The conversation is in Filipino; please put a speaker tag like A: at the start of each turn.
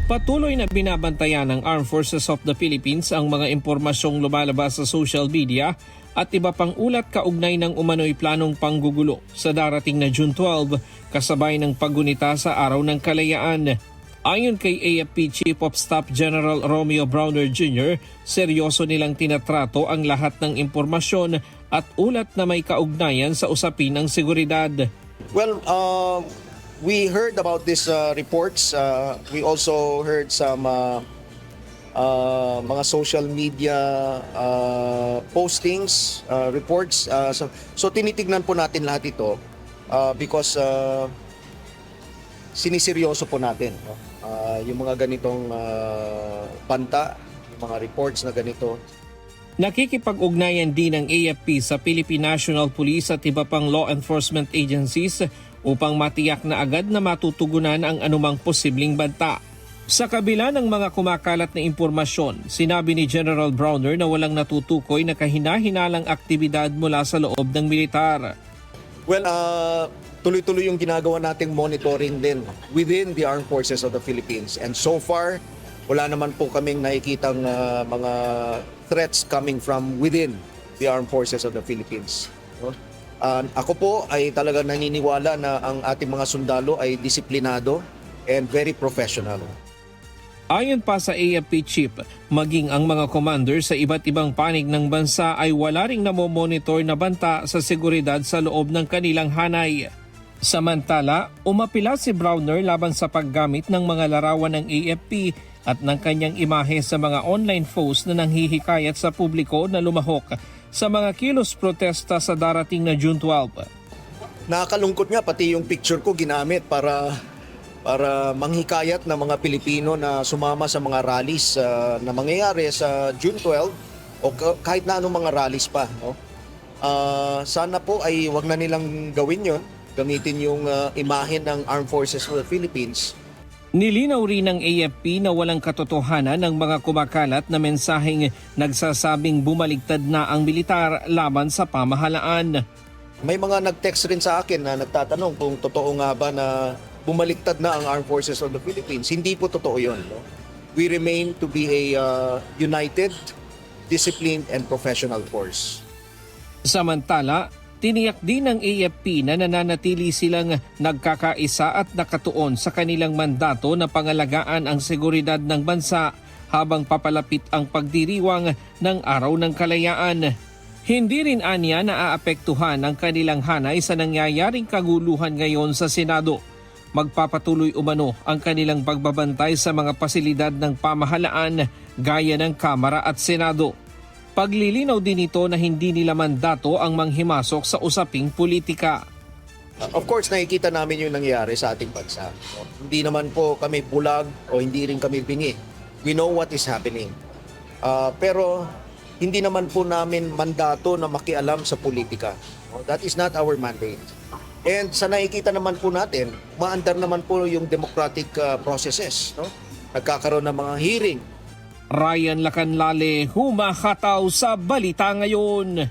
A: Patuloy na binabantayan ng Armed Forces of the Philippines ang mga impormasyong lumalabas sa social media at iba pang ulat kaugnay ng umano'y planong panggugulo sa darating na June 12 kasabay ng paggunita sa Araw ng Kalayaan. Ayon kay AFP Chief of Staff General Romeo Browner Jr., seryoso nilang tinatrato ang lahat ng impormasyon at ulat na may kaugnayan sa usapin ng seguridad.
B: Well, we heard about these reports. We also heard some mga social media postings, reports. So tinitignan po natin lahat ito because siniseryoso po natin yung mga ganitong banta, yung mga reports na ganito.
A: Nakikipag-ugnayan din ng AFP sa Philippine National Police at iba pang law enforcement agencies upang matiyak na agad na matutugunan ang anumang posibleng banta. Sa kabila ng mga kumakalat na impormasyon, sinabi ni General Browner na walang natutukoy na kahina-hinalang aktibidad mula sa loob ng militar.
B: Well, tuloy-tuloy yung ginagawa nating monitoring din within the Armed Forces of the Philippines. And so far, wala naman po kaming nakikitang mga threats coming from within the Armed Forces of the Philippines. Ako po ay talaga naniniwala na ang ating mga sundalo ay disiplinado and very professional.
A: Ayon pa sa AFP Chief, maging ang mga commander sa iba't ibang panig ng bansa ay wala ring namomonitor na banta sa seguridad sa loob ng kanilang hanay. Samantala, umapila si Browner laban sa paggamit ng mga larawan ng AFP at ng kanyang imahe sa mga online posts na nanghihikayat sa publiko na lumahok sa mga kilos protesta sa darating na June 12.
B: Nakakalungkot nga pati yung picture ko ginamit para manghikayat ng mga Pilipino na sumama sa mga rallies na mangyayari sa June 12 o kahit na anong mga rallies pa. No? Sana po ay wag na nilang gawin yon, gamitin yung imahe ng Armed Forces of the Philippines.
A: Nilinaw rin ng AFP na walang katotohanan ng mga kumakalat na mensaheng nagsasabing bumaligtad na ang militar laban sa pamahalaan.
B: May mga nag-text rin sa akin na nagtatanong kung totoo nga ba na bumaliktad na ang Armed Forces of the Philippines. Hindi po totoo yun. No? We remain to be a united, disciplined, and professional force.
A: Samantala, tiniyak din ng AFP na nananatili silang nagkakaisa at nakatuon sa kanilang mandato na pangalagaan ang seguridad ng bansa habang papalapit ang pagdiriwang ng Araw ng Kalayaan. Hindi rin aniya naaapektuhan ang kanilang hanay sa nangyayaring kaguluhan ngayon sa Senado. Magpapatuloy umano ang kanilang pagbabantay sa mga pasilidad ng pamahalaan gaya ng Kamara at Senado. Paglilinaw din ito na hindi nila mandato ang manghimasok sa usaping politika.
B: Of course, nakikita namin yung nangyayari sa ating bansa. Hindi naman po kami bulag o hindi rin kami bingi. We know what is happening. Pero hindi naman po namin mandato na makialam sa politika. That is not our mandate. And sa nakikita naman po natin, maandar naman po yung democratic processes. No? Nagkakaroon ng mga hearing.
A: Ryan Lacanlale, humahataw sa Balita Ngayon.